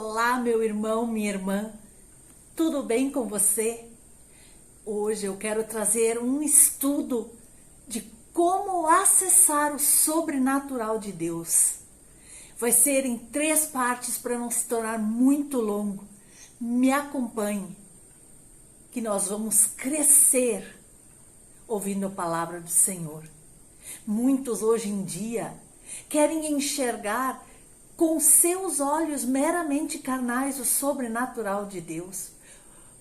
Olá, meu irmão, minha irmã, tudo bem com você? Hoje eu quero trazer um estudo de como acessar o sobrenatural de Deus. Vai ser em 3 partes para não se tornar muito longo. Me acompanhe, que nós vamos crescer ouvindo a palavra do Senhor. Muitos hoje em dia querem enxergar com seus olhos meramente carnais o sobrenatural de Deus,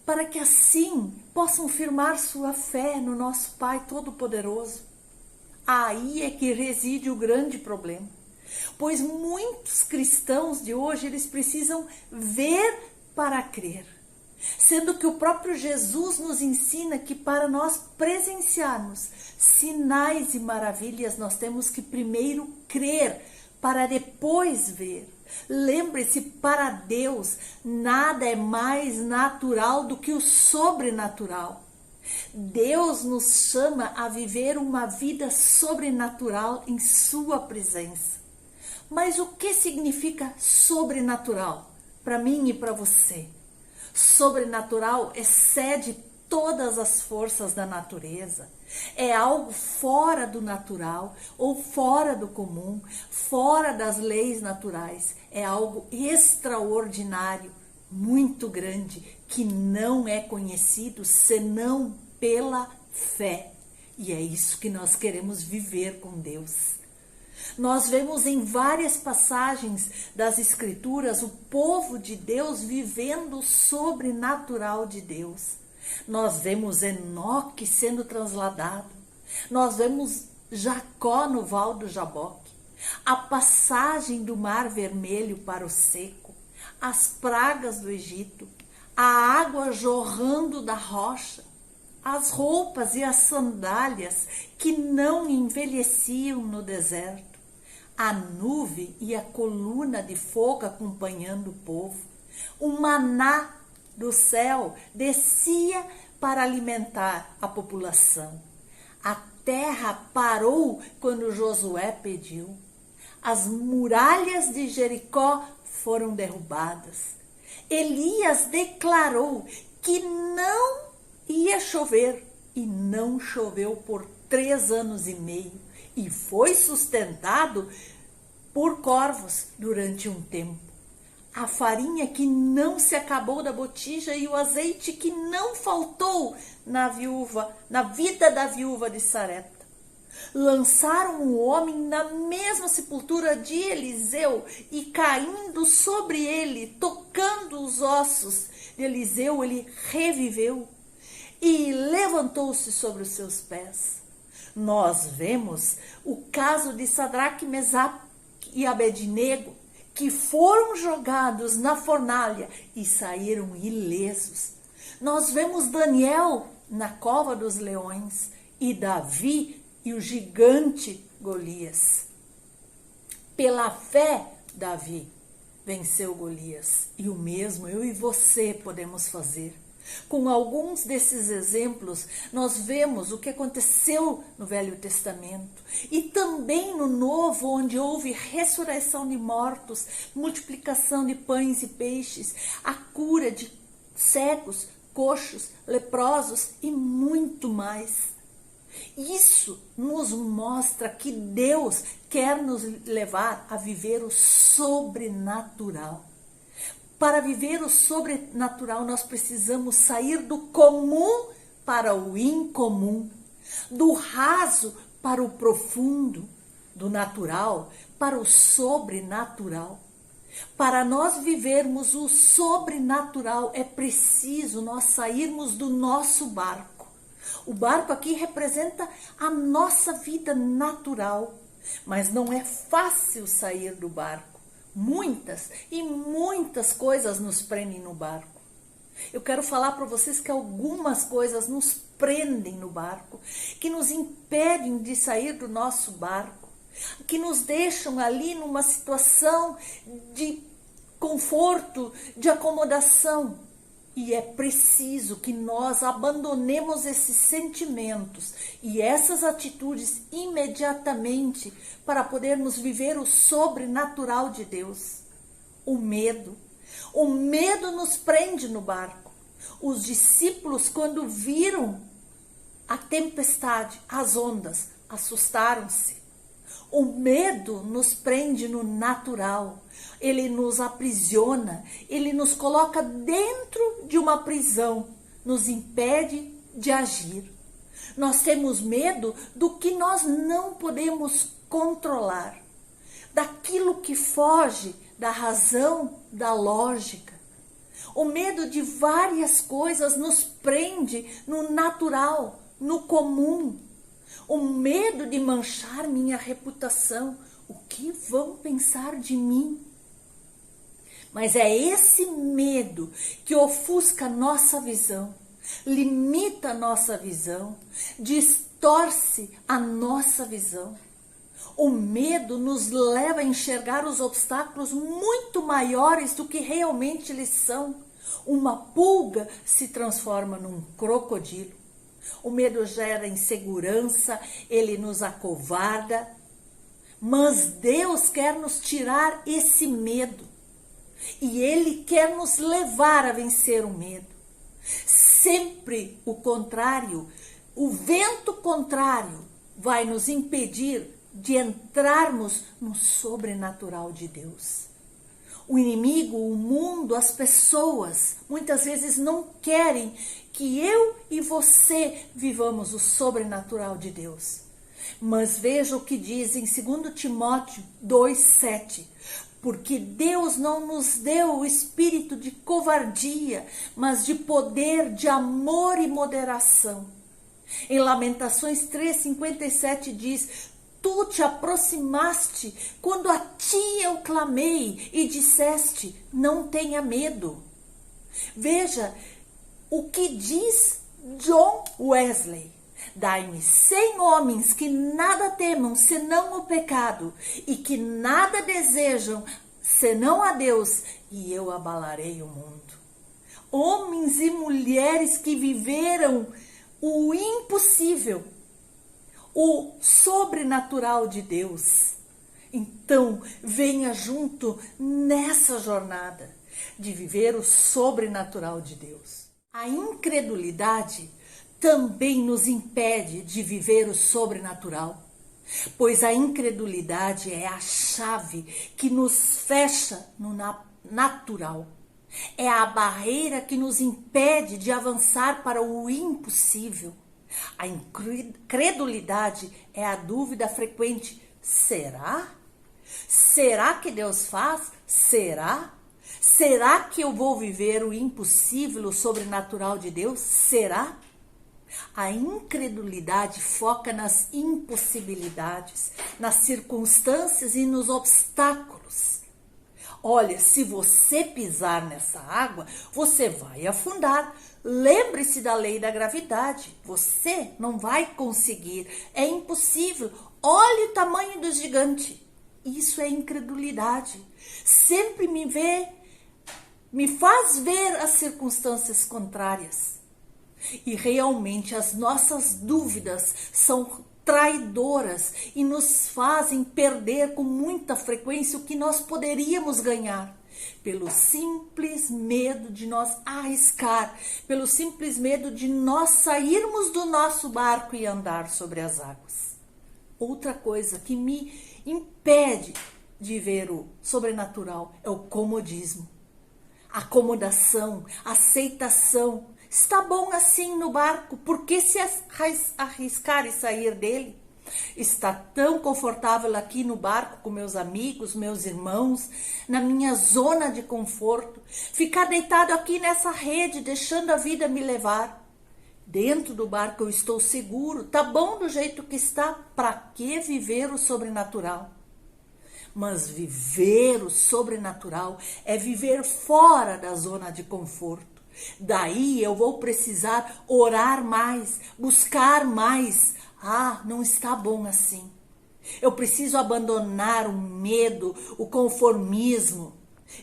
para que assim possam firmar sua fé no nosso Pai Todo-Poderoso. Aí é que reside o grande problema, pois muitos cristãos de hoje eles precisam ver para crer, sendo que o próprio Jesus nos ensina que para nós presenciarmos sinais e maravilhas nós temos que primeiro crer para depois ver. Lembre-se, para Deus nada é mais natural do que o sobrenatural. Deus nos chama a viver uma vida sobrenatural em sua presença. Mas o que significa sobrenatural para mim e para você? Sobrenatural excede todas as forças da natureza. É algo fora do natural ou fora do comum, fora das leis naturais. É algo extraordinário, muito grande, que não é conhecido senão pela fé. E é isso que nós queremos viver com Deus. Nós vemos em várias passagens das Escrituras o povo de Deus vivendo o sobrenatural de Deus. Nós vemos Enoque sendo transladado. Nós vemos Jacó no Val do Jaboque. A passagem do Mar Vermelho para o seco. As pragas do Egito. A água jorrando da rocha. As roupas e as sandálias que não envelheciam no deserto. A nuvem e a coluna de fogo acompanhando o povo. O maná do céu descia para alimentar a população. A terra parou quando Josué pediu. As muralhas de Jericó foram derrubadas. Elias declarou que não ia chover e não choveu por 3 anos e meio e foi sustentado por corvos durante um tempo. A farinha que não se acabou da botija e o azeite que não faltou na vida da viúva de Sarepta. Lançaram o homem na mesma sepultura de Eliseu e caindo sobre ele, tocando os ossos de Eliseu, ele reviveu e levantou-se sobre os seus pés. Nós vemos o caso de Sadraque, Mesaque e Abednego, que foram jogados na fornalha e saíram ilesos. Nós vemos Daniel na cova dos leões e Davi e o gigante Golias. Pela fé, Davi venceu Golias e o mesmo eu e você podemos fazer. Com alguns desses exemplos, nós vemos o que aconteceu no Velho Testamento e também no Novo, onde houve ressurreição de mortos, multiplicação de pães e peixes, a cura de cegos, coxos, leprosos e muito mais. Isso nos mostra que Deus quer nos levar a viver o sobrenatural. Para viver o sobrenatural, nós precisamos sair do comum para o incomum, do raso para o profundo, do natural para o sobrenatural. Para nós vivermos o sobrenatural, é preciso nós sairmos do nosso barco. O barco aqui representa a nossa vida natural, mas não é fácil sair do barco. Muitas e muitas coisas nos prendem no barco. Eu quero falar para vocês que algumas coisas nos prendem no barco, que nos impedem de sair do nosso barco, que nos deixam ali numa situação de conforto, de acomodação. E é preciso que nós abandonemos esses sentimentos e essas atitudes imediatamente para podermos viver o sobrenatural de Deus. O medo. O medo nos prende no barco. Os discípulos, quando viram a tempestade, as ondas, assustaram-se. O medo nos prende no natural. Ele nos aprisiona, ele nos coloca dentro de uma prisão, nos impede de agir. Nós temos medo do que nós não podemos controlar, daquilo que foge da razão, da lógica. O medo de várias coisas nos prende no natural, no comum. O medo de manchar minha reputação. O que vão pensar de mim? Mas é esse medo que ofusca a nossa visão, limita a nossa visão, distorce a nossa visão. O medo nos leva a enxergar os obstáculos muito maiores do que realmente eles são. Uma pulga se transforma num crocodilo. O medo gera insegurança, ele nos acovarda. Mas Deus quer nos tirar esse medo. E Ele quer nos levar a vencer o medo. Sempre o contrário, o vento contrário vai nos impedir de entrarmos no sobrenatural de Deus. O inimigo, o mundo, as pessoas, muitas vezes não querem que eu e você vivamos o sobrenatural de Deus. Mas veja o que diz em 2 Timóteo 2,7. Porque Deus não nos deu o espírito de covardia, mas de poder, de amor e moderação. Em Lamentações 3,57 diz: Tu te aproximaste quando a ti eu clamei e disseste, não tenha medo. Veja o que diz John Wesley. Dai-me 100 homens que nada temam senão o pecado e que nada desejam senão a Deus, e eu abalarei o mundo. Homens e mulheres que viveram o impossível, o sobrenatural de Deus. Então, venha junto nessa jornada de viver o sobrenatural de Deus. A incredulidade também nos impede de viver o sobrenatural, pois a incredulidade é a chave que nos fecha no natural. É a barreira que nos impede de avançar para o impossível. A incredulidade é a dúvida frequente. Será? Será que Deus faz? Será? Será que eu vou viver o impossível, o sobrenatural de Deus? Será? A incredulidade foca nas impossibilidades, nas circunstâncias e nos obstáculos. Olha, se você pisar nessa água, você vai afundar. Lembre-se da lei da gravidade. Você não vai conseguir. É impossível. Olhe o tamanho do gigante. Isso é incredulidade. Sempre me faz ver as circunstâncias contrárias. E realmente as nossas dúvidas são traidoras e nos fazem perder com muita frequência o que nós poderíamos ganhar. Pelo simples medo de nós arriscar, pelo simples medo de nós sairmos do nosso barco e andar sobre as águas. Outra coisa que me impede de ver o sobrenatural é o comodismo. Acomodação, aceitação. Está bom assim no barco, por que se arriscar e sair dele? Está tão confortável aqui no barco com meus amigos, meus irmãos, na minha zona de conforto. Ficar deitado aqui nessa rede, deixando a vida me levar. Dentro do barco eu estou seguro, tá bom do jeito que está, para que viver o sobrenatural? Mas viver o sobrenatural é viver fora da zona de conforto. Daí eu vou precisar orar mais, buscar mais. Ah, não está bom assim. Eu preciso abandonar o medo, o conformismo.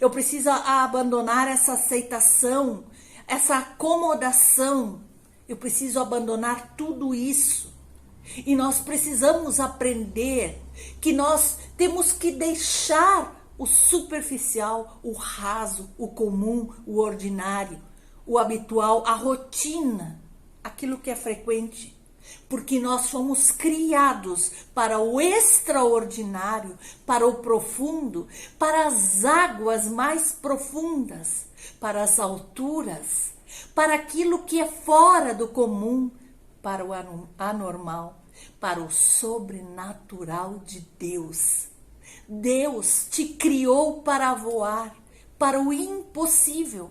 Eu preciso abandonar essa aceitação, essa acomodação. Eu preciso abandonar tudo isso. E nós precisamos aprender que nós temos que deixar o superficial, o raso, o comum, o ordinário, o habitual, a rotina, aquilo que é frequente. Porque nós fomos criados para o extraordinário, para o profundo, para as águas mais profundas, para as alturas, para aquilo que é fora do comum, para o anormal, para o sobrenatural de Deus. Deus te criou para voar, para o impossível.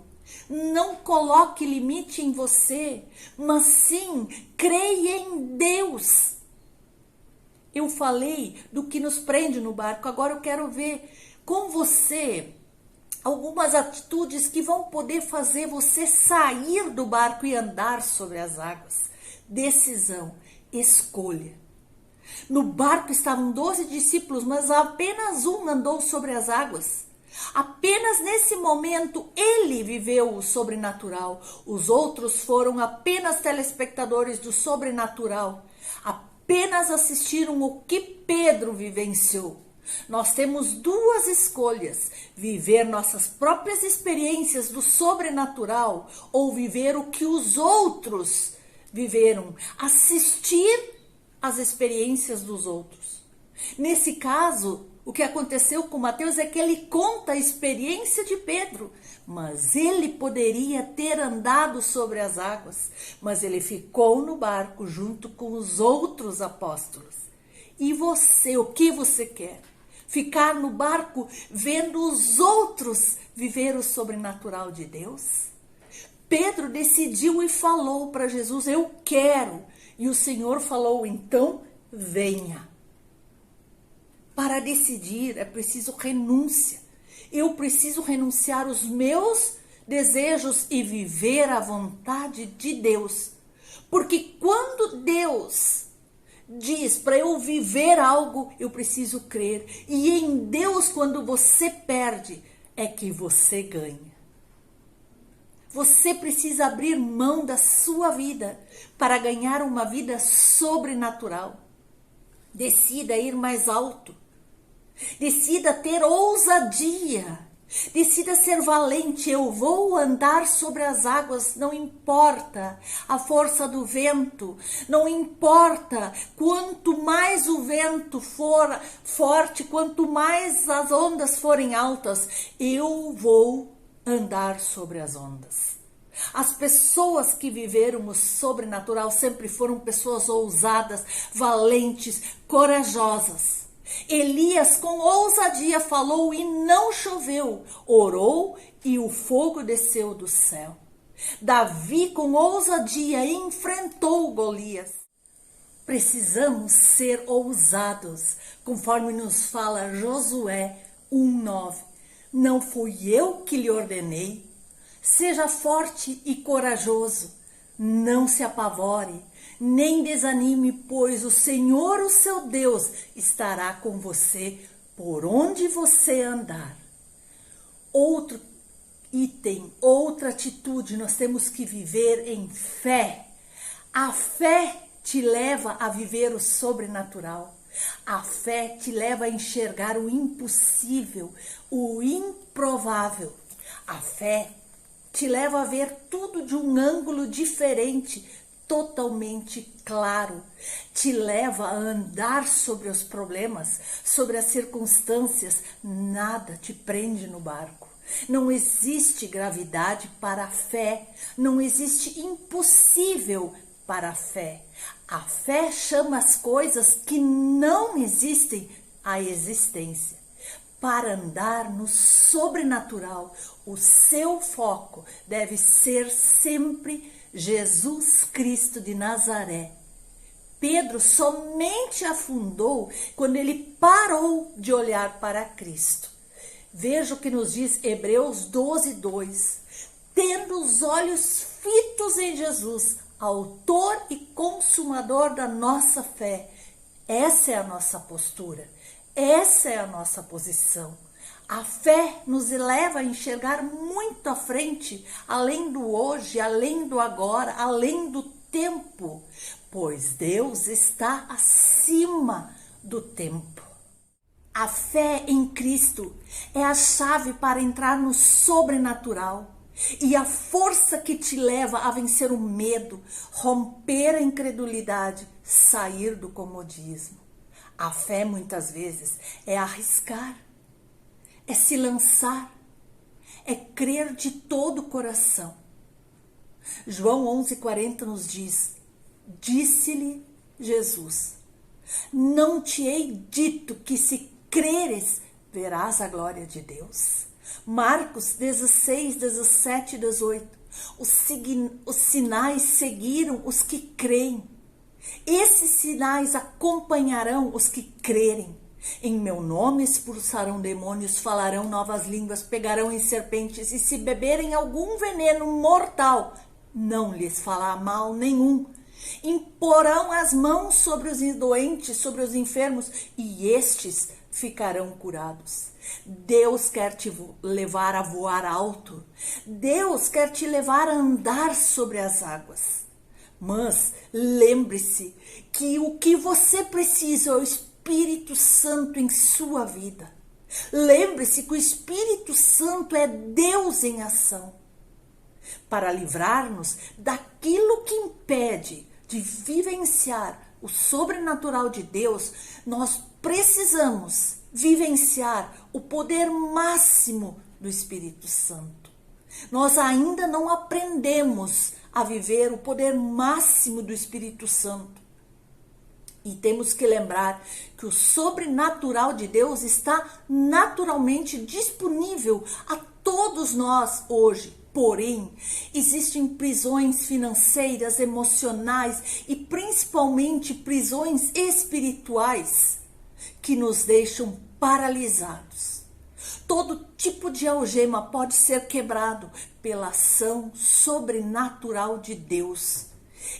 Não coloque limite em você, mas sim creia em Deus. Eu falei do que nos prende no barco, agora eu quero ver com você algumas atitudes que vão poder fazer você sair do barco e andar sobre as águas. Decisão, escolha. No barco estavam 12 discípulos, mas apenas um andou sobre as águas. Apenas nesse momento ele viveu o sobrenatural. Os outros foram apenas telespectadores do sobrenatural. Apenas assistiram o que Pedro vivenciou. Nós temos duas escolhas: viver nossas próprias experiências do sobrenatural ou viver o que os outros viveram, assistir às experiências dos outros. Nesse caso, o que aconteceu com Mateus é que ele conta a experiência de Pedro, mas ele poderia ter andado sobre as águas, mas ele ficou no barco junto com os outros apóstolos. E você, o que você quer? Ficar no barco vendo os outros viver o sobrenatural de Deus? Pedro decidiu e falou para Jesus: eu quero. E o Senhor falou: então venha. Para decidir é preciso renúncia. Eu preciso renunciar os meus desejos e viver a vontade de Deus. Porque quando Deus diz para eu viver algo, eu preciso crer. E em Deus, quando você perde, é que você ganha. Você precisa abrir mão da sua vida para ganhar uma vida sobrenatural. Decida ir mais alto. Decida ter ousadia. Decida ser valente. Eu vou andar sobre as águas, não importa a força do vento, não importa quanto mais o vento for forte, quanto mais as ondas forem altas, eu vou andar sobre as ondas. As pessoas que viveram o sobrenatural sempre foram pessoas ousadas, valentes, corajosas. Elias com ousadia falou e não choveu, orou e o fogo desceu do céu. Davi com ousadia enfrentou Golias. Precisamos ser ousados, conforme nos fala Josué 1:9. Não fui eu que lhe ordenei? Seja forte e corajoso, não se apavore, nem desanime, pois o Senhor, o seu Deus, estará com você por onde você andar. Outro item, outra atitude, nós temos que viver em fé. A fé te leva a viver o sobrenatural. A fé te leva a enxergar o impossível, o improvável. A fé te leva a ver tudo de um ângulo diferente, totalmente claro. Te leva a andar sobre os problemas, sobre as circunstâncias. Nada te prende no barco. Não existe gravidade para a fé. Não existe impossível para a fé. A fé chama as coisas que não existem à existência. Para andar no sobrenatural, o seu foco deve ser sempre Jesus Cristo de Nazaré. Pedro somente afundou quando ele parou de olhar para Cristo. Veja o que nos diz Hebreus 12:2. Tendo os olhos fitos em Jesus, autor e consumador da nossa fé. Essa é a nossa postura. Essa é a nossa posição. A fé nos leva a enxergar muito à frente, além do hoje, além do agora, além do tempo, pois Deus está acima do tempo. A fé em Cristo é a chave para entrar no sobrenatural e a força que te leva a vencer o medo, romper a incredulidade, sair do comodismo. A fé, muitas vezes, é arriscar, é se lançar, é crer de todo o coração. João 11,40 nos diz: disse-lhe Jesus: não te hei dito que se creres, verás a glória de Deus. Marcos 16, 17 e 18. Os sinais seguiram os que creem. Esses sinais acompanharão os que crerem. Em meu nome expulsarão demônios, falarão novas línguas, pegarão em serpentes, e se beberem algum veneno mortal, não lhes fará mal nenhum. Imporão as mãos sobre os doentes, sobre os enfermos, e estes ficarão curados. Deus quer te levar a voar alto. Deus quer te levar a andar sobre as águas. Mas lembre-se que o que você precisa é o Espírito Santo em sua vida. Lembre-se que o Espírito Santo é Deus em ação. Para livrar-nos daquilo que impede de vivenciar o sobrenatural de Deus, nós precisamos vivenciar o poder máximo do Espírito Santo. Nós ainda não aprendemos a viver o poder máximo do Espírito Santo. E temos que lembrar que o sobrenatural de Deus está naturalmente disponível a todos nós hoje. Porém, existem prisões financeiras, emocionais e principalmente prisões espirituais que nos deixam paralisados. Todo tipo de algema pode ser quebrado pela ação sobrenatural de Deus.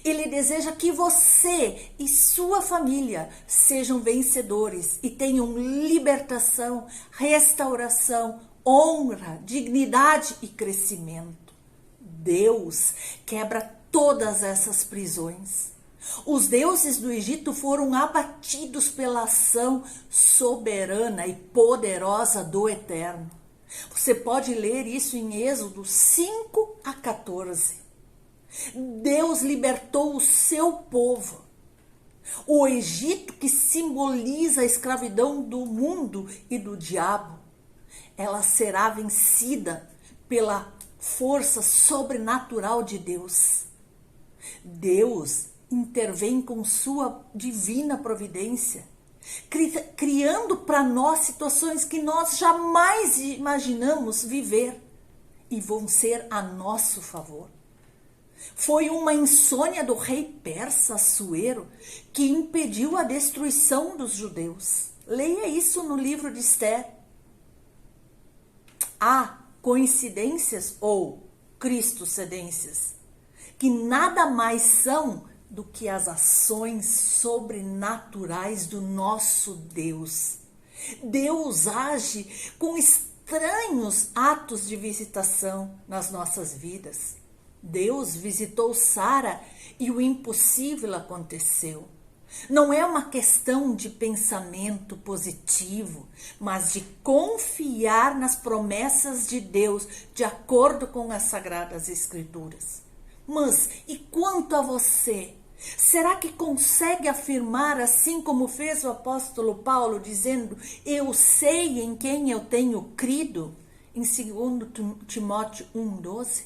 Ele deseja que você e sua família sejam vencedores e tenham libertação, restauração, honra, dignidade e crescimento. Deus quebra todas essas prisões. Os deuses do Egito foram abatidos pela ação soberana e poderosa do Eterno. Você pode ler isso em Êxodo 5 a 14. Deus libertou o seu povo. O Egito, que simboliza a escravidão do mundo e do diabo, ela será vencida pela força sobrenatural de Deus. Deus intervém com sua divina providência, criando para nós situações que nós jamais imaginamos viver e vão ser a nosso favor. Foi uma insônia do rei persa Assuero que impediu a destruição dos judeus. Leia isso no livro de Esther. Há coincidências ou cristocedências que nada mais são do que as ações sobrenaturais do nosso Deus. Deus age com estranhos atos de visitação nas nossas vidas. Deus visitou Sara e o impossível aconteceu. Não é uma questão de pensamento positivo, mas de confiar nas promessas de Deus de acordo com as Sagradas Escrituras. Mas e quanto a você? Será que consegue afirmar assim como fez o apóstolo Paulo, dizendo: eu sei em quem eu tenho crido? Em 2 Timóteo 1,12?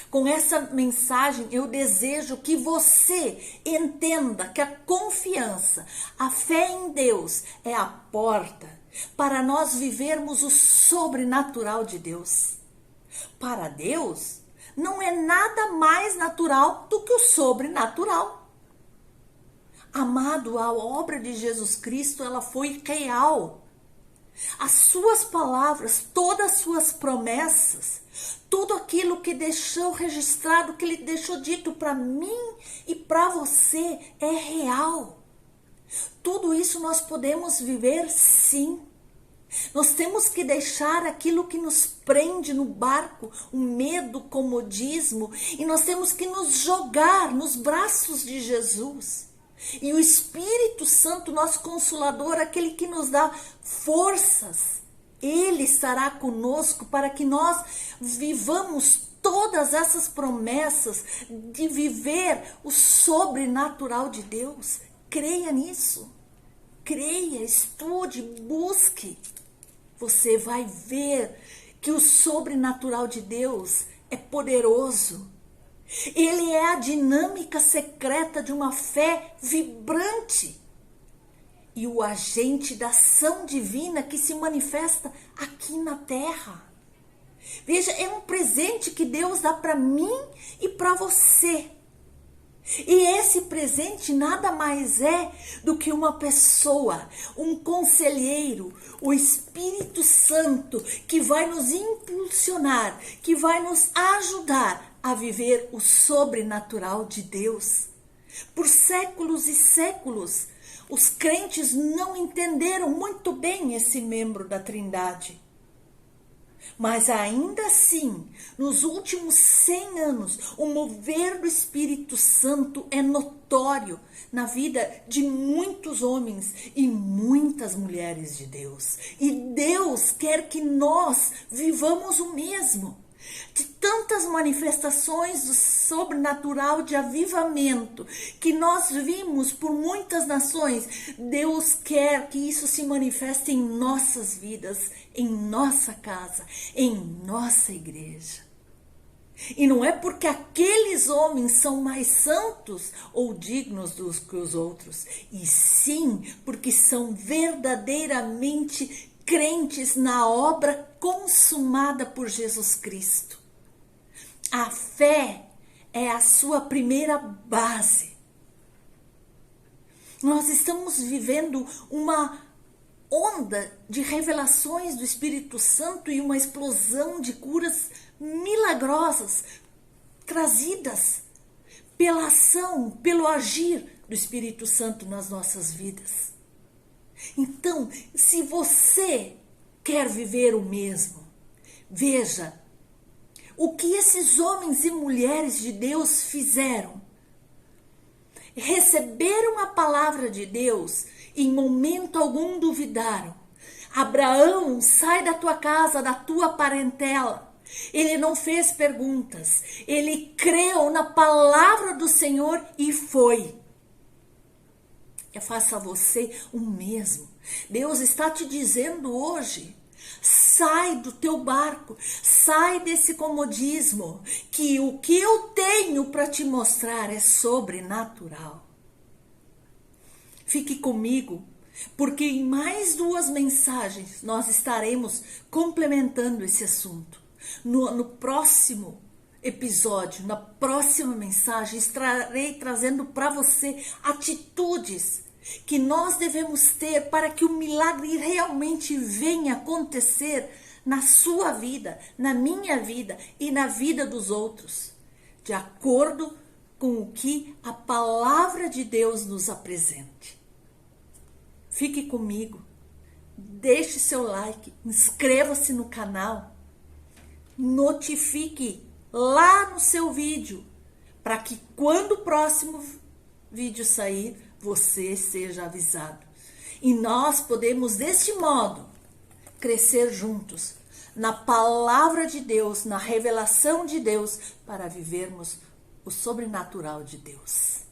Com essa mensagem, eu desejo que você entenda que a confiança, a fé em Deus é a porta para nós vivermos o sobrenatural de Deus. Para Deus, não é nada mais natural do que o sobrenatural. Amado, a obra de Jesus Cristo, ela foi real. As suas palavras, todas as suas promessas, tudo aquilo que deixou registrado, que ele deixou dito para mim e para você é real. Tudo isso nós podemos viver sim. Nós temos que deixar aquilo que nos prende no barco, o medo, o comodismo, e nós temos que nos jogar nos braços de Jesus. E o Espírito Santo, nosso Consolador, aquele que nos dá forças, ele estará conosco para que nós vivamos todas essas promessas de viver o sobrenatural de Deus. Creia nisso. Creia, estude, busque. Você vai ver que o sobrenatural de Deus é poderoso. Ele é a dinâmica secreta de uma fé vibrante e o agente da ação divina que se manifesta aqui na terra. Veja, é um presente que Deus dá para mim e para você. E esse presente nada mais é do que uma pessoa, um conselheiro, o Espírito Santo, que vai nos impulsionar, que vai nos ajudar a viver o sobrenatural de Deus. Por séculos e séculos, os crentes não entenderam muito bem esse membro da Trindade. Mas ainda assim, nos últimos 100 anos, o mover do Espírito Santo é notório na vida de muitos homens e muitas mulheres de Deus. E Deus quer que nós vivamos o mesmo. De tantas manifestações do sobrenatural de avivamento que nós vimos por muitas nações, Deus quer que isso se manifeste em nossas vidas, em nossa casa, em nossa igreja. E não é porque aqueles homens são mais santos ou dignos dos que os outros, e sim porque são verdadeiramente crentes na obra consumada por Jesus Cristo. A fé é a sua primeira base. Nós estamos vivendo uma onda de revelações do Espírito Santo e uma explosão de curas milagrosas trazidas pela ação, pelo agir do Espírito Santo nas nossas vidas. Então, se você quer viver o mesmo, veja o que esses homens e mulheres de Deus fizeram. Receberam a palavra de Deus, em momento algum duvidaram. Abraão, sai da tua casa, da tua parentela. Ele não fez perguntas, ele creu na palavra do Senhor e foi. Faça você o mesmo. Deus está te dizendo hoje, sai do teu barco, sai desse comodismo, que o que eu tenho para te mostrar é sobrenatural. Fique comigo, porque em mais 2 mensagens nós estaremos complementando esse assunto. No próximo episódio, na próxima mensagem, estarei trazendo para você atitudes que nós devemos ter para que o milagre realmente venha acontecer na sua vida, na minha vida e na vida dos outros, de acordo com o que a palavra de Deus nos apresente. Fique comigo, deixe seu like, inscreva-se no canal, notifique lá no seu vídeo, para que quando o próximo vídeo sair, você seja avisado. E nós podemos, deste modo, crescer juntos na palavra de Deus, na revelação de Deus, para vivermos o sobrenatural de Deus.